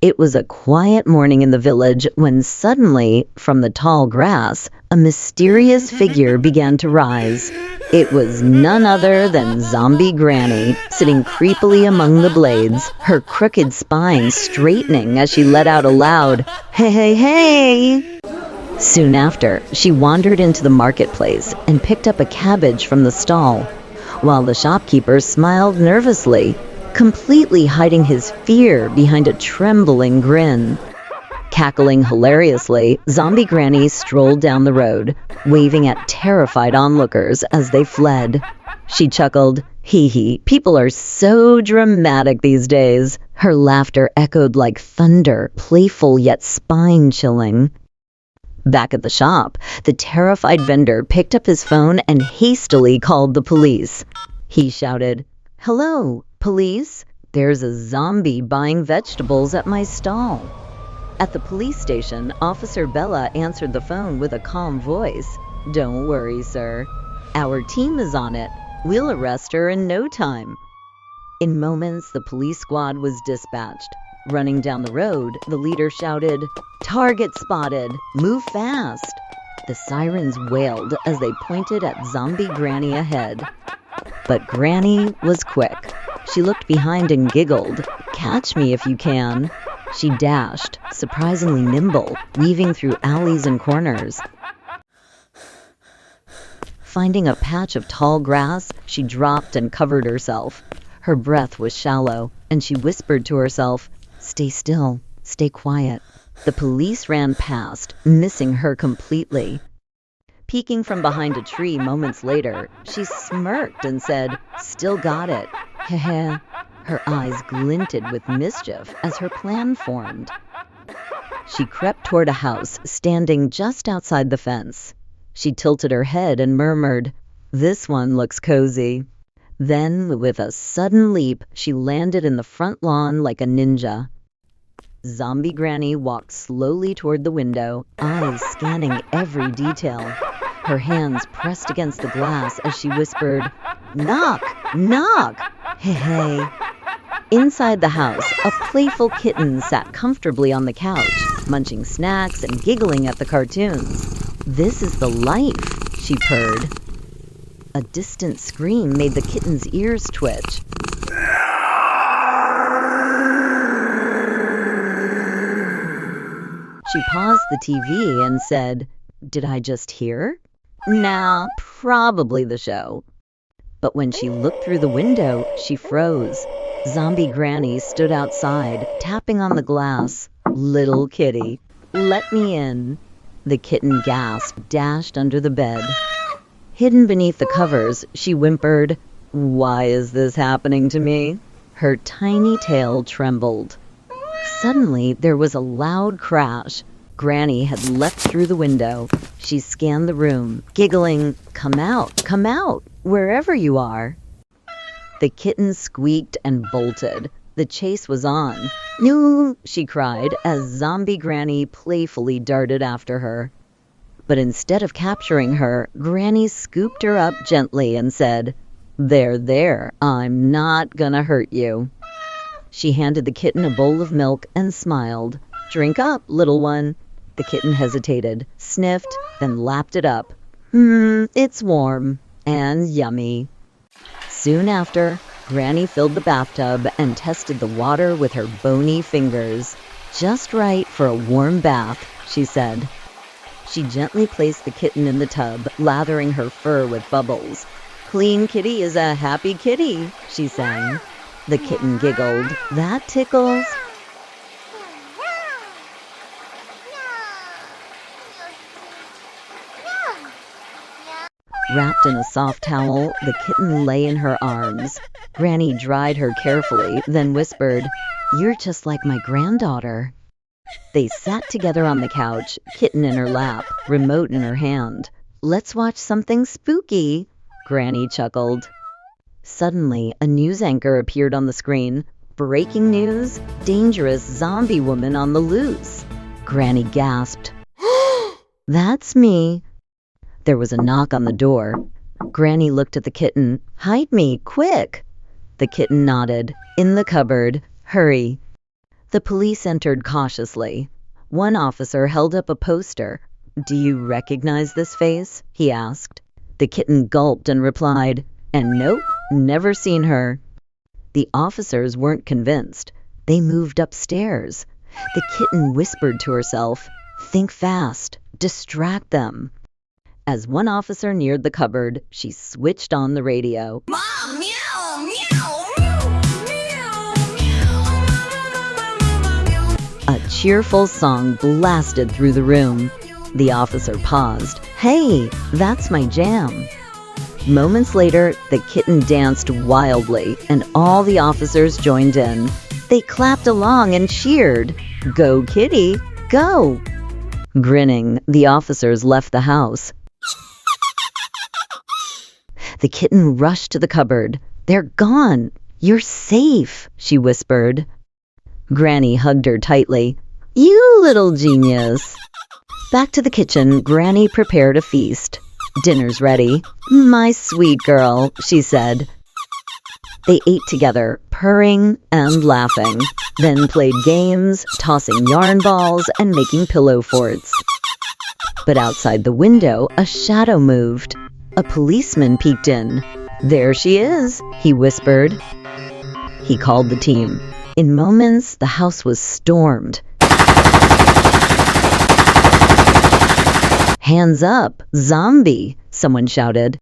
It was a quiet morning in the village when suddenly, from the tall grass, a mysterious figure began to rise. It was none other than Zombie Granny, sitting creepily among the blades, her crooked spine straightening as she let out a loud, "Hey, hey, hey!" Soon after, she wandered into the marketplace and picked up a cabbage from the stall, while the shopkeeper smiled nervously, completely hiding his fear behind a trembling grin. Cackling hilariously, Zombie Granny strolled down the road, waving at terrified onlookers as they fled. She chuckled, "Hee hee, people are so dramatic these days." Her laughter echoed like thunder, playful yet spine-chilling. Back at the shop, the terrified vendor picked up his phone and hastily called the police. He shouted, "Hello, police? There's a zombie buying vegetables at my stall." At the police station, Officer Bella answered the phone with a calm voice. "Don't worry, sir. Our team is on it. We'll arrest her in no time." In moments, the police squad was dispatched. Running down the road, the leader shouted, "Target spotted! Move fast!" The sirens wailed as they pointed at Zombie Granny ahead. But Granny was quick. She looked behind and giggled, "Catch me if you can." She dashed, surprisingly nimble, weaving through alleys and corners. Finding a patch of tall grass, she dropped and covered herself. Her breath was shallow, and she whispered to herself, "Stay still, stay quiet." The police ran past, missing her completely. Peeking from behind a tree moments later, she smirked and said, "Still got it. Heh." Her eyes glinted with mischief as her plan formed. She crept toward a house standing just outside the fence. She tilted her head and murmured, "This one looks cozy." Then, with a sudden leap, she landed in the front lawn like a ninja. Zombie Granny walked slowly toward the window, eyes scanning every detail. Her hands pressed against the glass as she whispered, "Knock! Knock! Hey, hey." Inside the house, a playful kitten sat comfortably on the couch, munching snacks and giggling at the cartoons. "This is the life," she purred. A distant scream made the kitten's ears twitch. She paused the TV and said, "Did I just hear? Nah, probably the show." But when she looked through the window, she froze. Zombie Granny stood outside, tapping on the glass. "Little kitty, let me in." The kitten gasped, dashed under the bed. Hidden beneath the covers, she whimpered, "Why is this happening to me?" Her tiny tail trembled. Suddenly, there was a loud crash. Granny had leapt through the window. She scanned the room, giggling, come out, wherever you are." The kitten squeaked and bolted. The chase was on. "No!" she cried as Zombie Granny playfully darted after her. But instead of capturing her, Granny scooped her up gently and said, There, I'm not gonna hurt you." She handed the kitten a bowl of milk and smiled. "Drink up, little one." The kitten hesitated, sniffed, then lapped it up. It's warm and yummy." Soon after, Granny filled the bathtub and tested the water with her bony fingers. "Just right for a warm bath," she said. She gently placed the kitten in the tub, lathering her fur with bubbles. "Clean kitty is a happy kitty," she sang. The kitten giggled. "That tickles." Wrapped in a soft towel, the kitten lay in her arms. Granny dried her carefully, then whispered, "You're just like my granddaughter." They sat together on the couch, kitten in her lap, remote in her hand. "Let's watch something spooky," Granny chuckled. Suddenly, a news anchor appeared on the screen. "Breaking news, dangerous zombie woman on the loose." Granny gasped. "That's me." There was a knock on the door. Granny looked at the kitten. "Hide me, quick!" The kitten nodded. "In the cupboard. Hurry." The police entered cautiously. One officer held up a poster. "Do you recognize this face?" he asked. The kitten gulped and replied, "And nope, never seen her." The officers weren't convinced. They moved upstairs. The kitten whispered to herself, "Think fast, distract them." As one officer neared the cupboard, she switched on the radio. Mom, meow, meow, meow, meow. A cheerful song blasted through the room. The officer paused. "Hey, that's my jam." Moments later, the kitten danced wildly, and all the officers joined in. They clapped along and cheered. "Go, kitty, go!" Grinning, the officers left the house. The kitten rushed to the cupboard. "They're gone. You're safe," she whispered. Granny hugged her tightly. "You little genius." Back to the kitchen, Granny prepared a feast. "Dinner's ready." "My sweet girl," she said. They ate together, purring and laughing, then played games, tossing yarn balls and making pillow forts. But outside the window, a shadow moved. A policeman peeked in. "There she is," he whispered. He called the team. In moments, the house was stormed. "Hands up, zombie," someone shouted.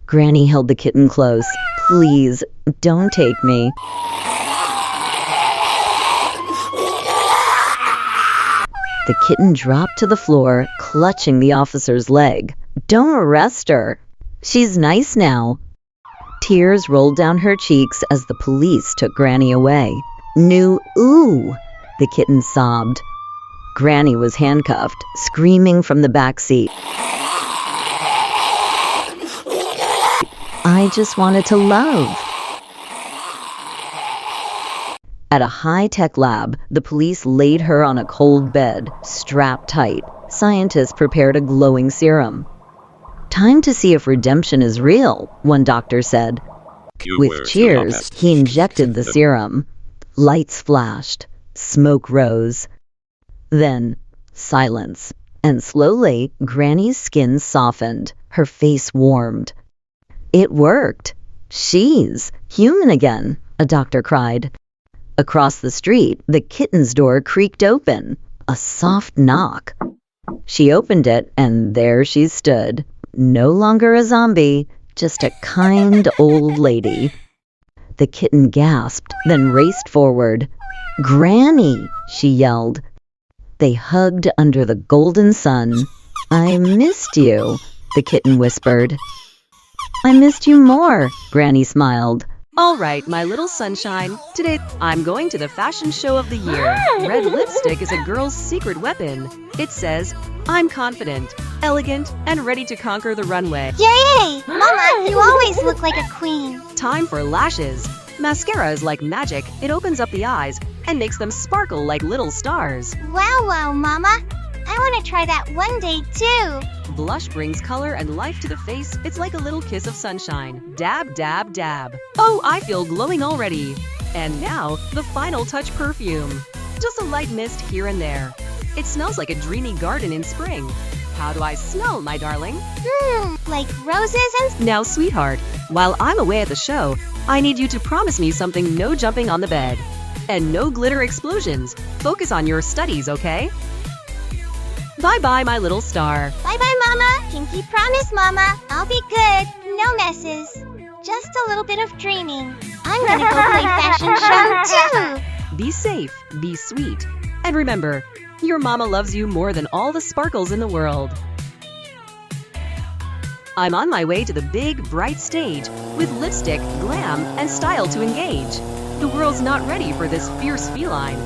Granny held the kitten close. "Please, don't take me." The kitten dropped to the floor, clutching the officer's leg. "Don't arrest her. She's nice now." Tears rolled down her cheeks as the police took Granny away. "New ooh," the kitten sobbed. Granny was handcuffed, screaming from the back seat. "I just wanted to love." At a high-tech lab, the police laid her on a cold bed, strapped tight. Scientists prepared a glowing serum. "Time to see if redemption is real," one doctor said. With cheers, he injected the serum. Lights flashed. Smoke rose. Then, silence. And slowly, Granny's skin softened. Her face warmed. "It worked. She's human again," a doctor cried. Across the street, the kitten's door creaked open. A soft knock. She opened it, and there she stood. No longer a zombie, just a kind old lady. The kitten gasped, then raced forward. "Granny!" she yelled. They hugged under the golden sun. "I missed you," the kitten whispered. "I missed you more," Granny smiled. All right, my little sunshine. Today, I'm going to the fashion show of the year. Red lipstick is a girl's secret weapon. It says, "I'm confident, elegant, and ready to conquer the runway." Yay! Mama, you always look like a queen. Time for lashes. Mascara is like magic. It opens up the eyes and makes them sparkle like little stars. Wow, Mama. I want to try that one day, too. Blush brings color and life to the face. It's like a little kiss of sunshine. Dab, dab, dab. Oh, I feel glowing already. And now, the final touch perfume. Just a light mist here and there. It smells like a dreamy garden in spring. How do I smell, my darling? Like roses and... Now, sweetheart, while I'm away at the show, I need you to promise me something: no jumping on the bed. And no glitter explosions. Focus on your studies, okay? Bye-bye, my little star. Bye-bye, Mama. Pinky promise, Mama. I'll be good. No messes. Just a little bit of dreaming. I'm gonna go play fashion show, too. Be safe, be sweet. And remember, your mama loves you more than all the sparkles in the world. I'm on my way to the big, bright stage with lipstick, glam, and style to engage. The world's not ready for this fierce feline.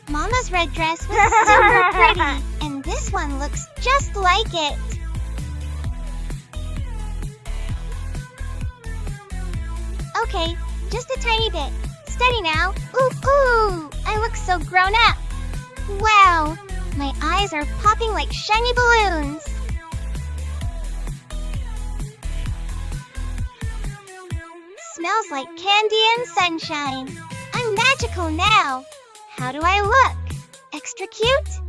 Mama's red dress was super pretty, and this one looks just like it. Okay, just a tiny bit. Steady now. Ooh, I look so grown up. Wow, my eyes are popping like shiny balloons. Smells like candy and sunshine. I'm magical now. How do I look? Extra cute?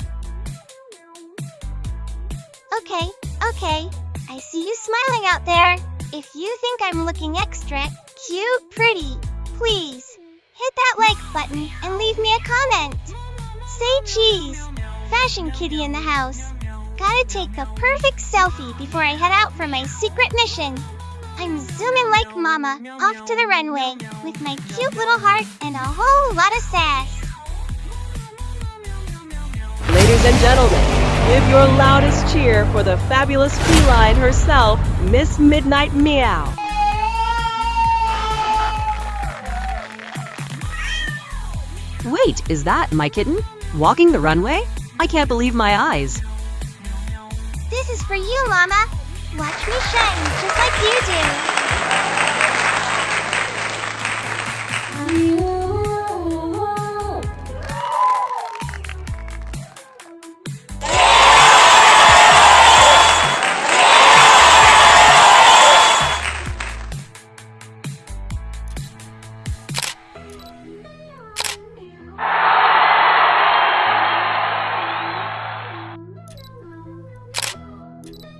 Okay. I see you smiling out there. If you think I'm looking extra cute, pretty, please hit that like button and leave me a comment. Say cheese. Fashion kitty in the house. Gotta take the perfect selfie before I head out for my secret mission. I'm zooming like mama off to the runway with my cute little heart and a whole lot of sass. Ladies and gentlemen, give your loudest cheer for the fabulous feline herself, Miss Midnight Meow. Wait, is that my kitten? Walking the runway? I can't believe my eyes. This is for you, Mama. Watch me shine just like you do.